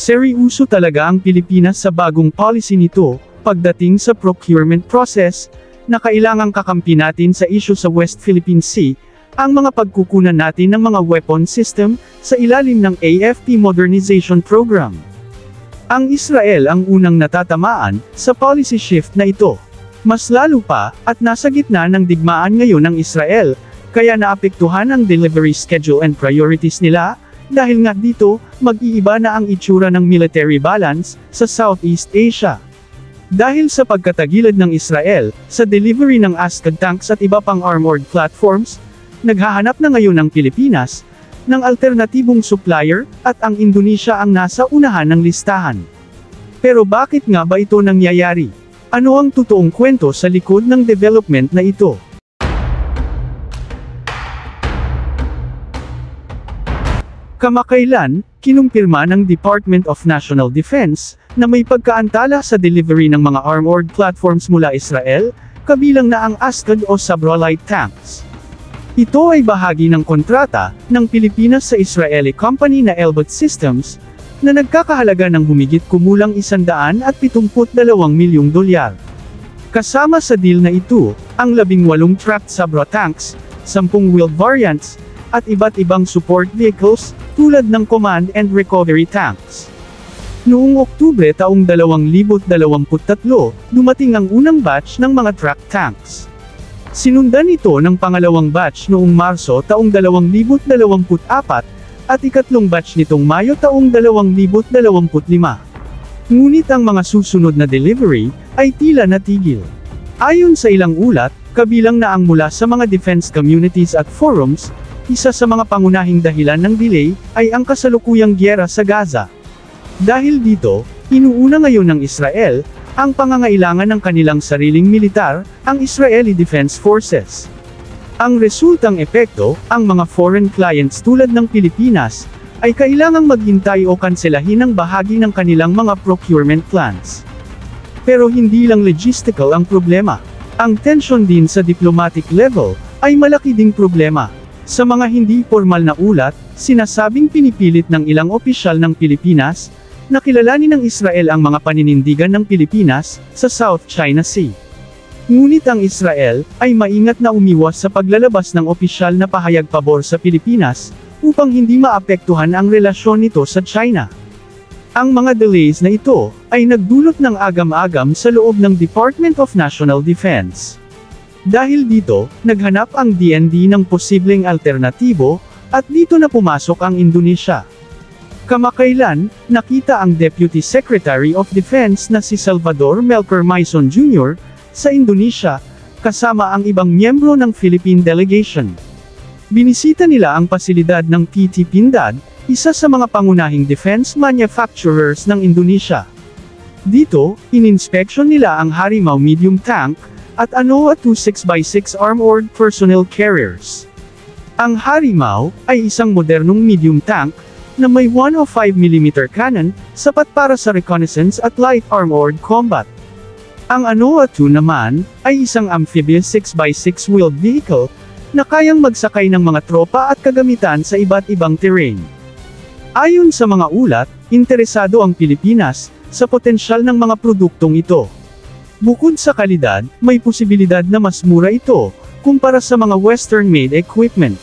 Seryoso talaga ang Pilipinas sa bagong policy nito, pagdating sa procurement process, na kailangang kakampi natin sa issue sa West Philippine Sea, ang mga pagkukunan natin ng mga weapon system, sa ilalim ng AFP Modernization Program. Ang Israel ang unang natatamaan, sa policy shift na ito. Mas lalo pa, at nasa gitna ng digmaan ngayon ng Israel, kaya naapektuhan ang delivery schedule and priorities nila, dahil nga dito, mag-iiba na ang itsura ng military balance, sa Southeast Asia. Dahil sa pagkatagilid ng Israel, sa delivery ng Ascad tanks at iba pang armored platforms, naghahanap na ngayon ang Pilipinas, ng alternatibong supplier, at ang Indonesia ang nasa unahan ng listahan. Pero bakit nga ba ito nangyayari? Ano ang totoong kwento sa likod ng development na ito? Kamakailan, kinumpirma ng Department of National Defense, na may pagkaantala sa delivery ng mga armored platforms mula Israel, kabilang na ang Ascad o Sabra light tanks. Ito ay bahagi ng kontrata, ng Pilipinas sa Israeli company na Elbit Systems, na nagkakahalaga ng humigit kumulang $172 milyong. Kasama sa deal na ito, ang 18 tracked Sabra tanks, 10 wheeled variants, at iba't ibang support vehicles, tulad ng command and recovery tanks. Noong Oktubre taong 2023, dumating ang unang batch ng mga tracked tanks. Sinundan ito ng pangalawang batch noong Marso taong 2024, at ikatlong batch nitong Mayo taong 2025. Ngunit ang mga susunod na delivery, ay tila natigil. Ayon sa ilang ulat, kabilang na ang mula sa mga defense communities at forums, isa sa mga pangunahing dahilan ng delay, ay ang kasalukuyang gyera sa Gaza. Dahil dito, inuuna ngayon ng Israel, ang pangangailangan ng kanilang sariling militar, ang Israeli Defense Forces. Ang resultang epekto, ang mga foreign clients tulad ng Pilipinas, ay kailangang maghintay o kanselahin ng bahagi ng kanilang mga procurement plans. Pero hindi lang logistical ang problema. Ang tension din sa diplomatic level, ay malaki ding problema. Sa mga hindi formal na ulat, sinasabing pinipilit ng ilang opisyal ng Pilipinas, na kilalanin ng Israel ang mga paninindigan ng Pilipinas, sa South China Sea. Ngunit ang Israel, ay maingat na umiwas sa paglalabas ng opisyal na pahayag pabor sa Pilipinas, upang hindi maapektuhan ang relasyon nito sa China. Ang mga delays na ito, ay nagdulot ng agam-agam sa loob ng Department of National Defense. Dahil dito, naghanap ang DND ng posibleng alternatibo, at dito na pumasok ang Indonesia. Kamakailan, nakita ang Deputy Secretary of Defense na si Salvador Melker Maison Jr., sa Indonesia, kasama ang ibang miyembro ng Philippine delegation. Binisita nila ang pasilidad ng PT Pindad, isa sa mga pangunahing defense manufacturers ng Indonesia. Dito, ininspeksyon nila ang Harimau medium tank, at ANOA 26x6 armored personnel carriers. Ang Harimau, ay isang modernong medium tank, na may 105mm cannon, sapat para sa reconnaissance at light armored combat. Ang ANOA 2 naman, ay isang amphibious 6x6 wheeled vehicle, na kayang magsakay ng mga tropa at kagamitan sa iba't ibang terrain. Ayon sa mga ulat, interesado ang Pilipinas, sa potensyal ng mga produktong ito. Bukod sa kalidad, may posibilidad na mas mura ito, kumpara sa mga Western-made equipment.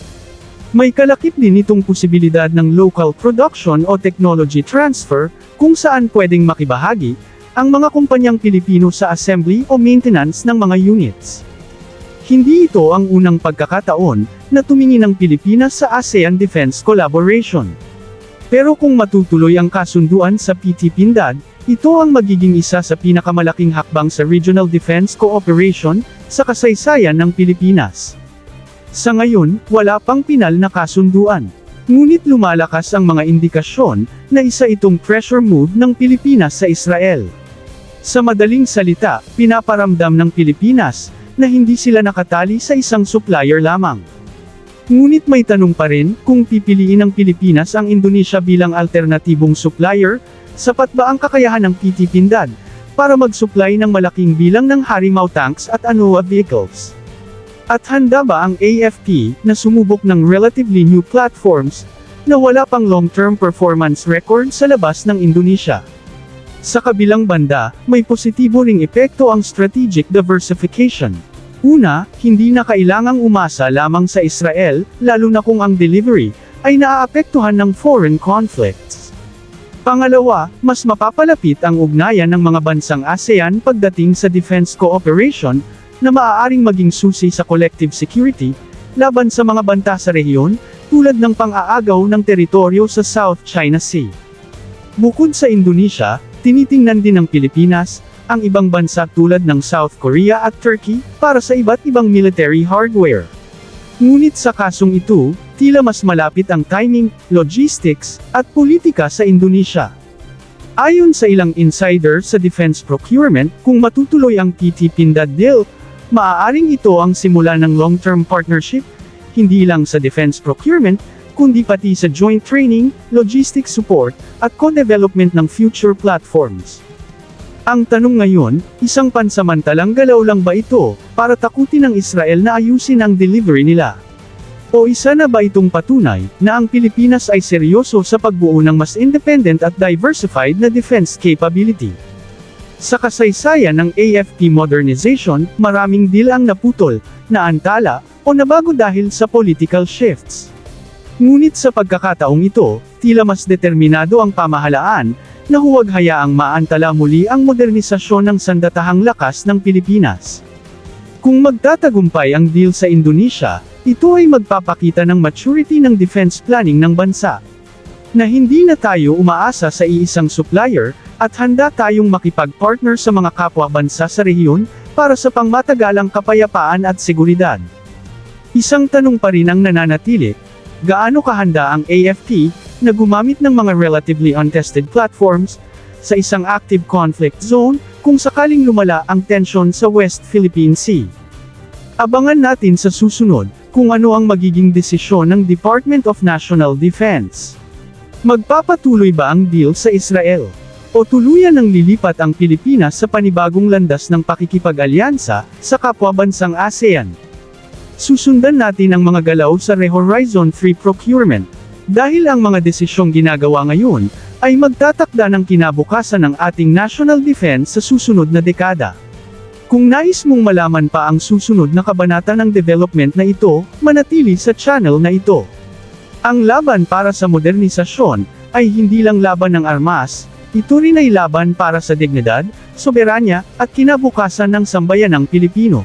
May kalakip din itong posibilidad ng local production o technology transfer, kung saan pwedeng makibahagi, ang mga kumpanyang Pilipino sa assembly o maintenance ng mga units. Hindi ito ang unang pagkakataon, na tumingin ang Pilipinas sa ASEAN Defense Collaboration. Pero kung matutuloy ang kasunduan sa PT Pindad, ito ang magiging isa sa pinakamalaking hakbang sa regional defense cooperation, sa kasaysayan ng Pilipinas. Sa ngayon, wala pang pinal na kasunduan. Ngunit lumalakas ang mga indikasyon, na isa itong pressure move ng Pilipinas sa Israel. Sa madaling salita, pinaparamdam ng Pilipinas, na hindi sila nakatali sa isang supplier lamang. Ngunit may tanong pa rin, kung pipiliin ng Pilipinas ang Indonesia bilang alternatibong supplier, sapat ba ang kakayahan ng PT Pindad, para mag-supply ng malaking bilang ng Harimau tanks at ANOA vehicles? At handa ba ang AFP, na sumubok ng relatively new platforms, na wala pang long-term performance record sa labas ng Indonesia. Sa kabilang banda, may positibo ring epekto ang strategic diversification. Una, hindi na kailangang umasa lamang sa Israel, lalo na kung ang delivery ay naaapektuhan ng foreign conflicts. Pangalawa, mas mapapalapit ang ugnayan ng mga bansang ASEAN pagdating sa defense cooperation, na maaaring maging susi sa collective security, laban sa mga banta sa rehiyon, tulad ng pang-aagaw ng teritoryo sa South China Sea. Bukod sa Indonesia, tinitingnan din ng Pilipinas, ang ibang bansa tulad ng South Korea at Turkey, para sa iba't ibang military hardware. Ngunit sa kasong ito, tila mas malapit ang timing, logistics, at politika sa Indonesia. Ayon sa ilang insider sa defense procurement, kung matutuloy ang PT Pindad deal, maaaring ito ang simula ng long-term partnership, hindi lang sa defense procurement, kundi pati sa joint training, logistics support, at co-development ng future platforms. Ang tanong ngayon, isang pansamantalang galaw lang ba ito, para takutin ng Israel na ayusin ang delivery nila? O isa na ba itong patunay, na ang Pilipinas ay seryoso sa pagbuo ng mas independent at diversified na defense capability? Sa kasaysayan ng AFP modernization, maraming deal ang naputol, naantala, o nabago dahil sa political shifts. Ngunit sa pagkakataong ito, tila mas determinado ang pamahalaan, na huwag hayaang maantala muli ang modernisasyon ng sandatahang lakas ng Pilipinas. Kung magtatagumpay ang deal sa Indonesia, ito ay magpapakita ng maturity ng defense planning ng bansa. Na hindi na tayo umaasa sa iisang supplier, at handa tayong makipag-partner sa mga kapwa bansa sa rehiyon, para sa pangmatagalang kapayapaan at seguridad. Isang tanong pa rin ang nananatili, gaano kahanda ang AFP, na gumamit ng mga relatively untested platforms, sa isang active conflict zone, kung sakaling lumala ang tensyon sa West Philippine Sea. Abangan natin sa susunod, kung ano ang magiging desisyon ng Department of National Defense. Magpapatuloy ba ang deal sa Israel? O tuluyan ng lilipat ang Pilipinas sa panibagong landas ng pakikipag-alyansa, sa kapwa-bansang ASEAN? Susundan natin ang mga galaw sa Re-Horizon 3 procurement. Dahil ang mga desisyong ginagawa ngayon, ay magtatakda ng kinabukasan ng ating national defense sa susunod na dekada. Kung nais mong malaman pa ang susunod na kabanata ng development na ito, manatili sa channel na ito. Ang laban para sa modernisasyon, ay hindi lang laban ng armas, ito rin ay laban para sa dignidad, soberanya, at kinabukasan ng sambayanang Pilipino.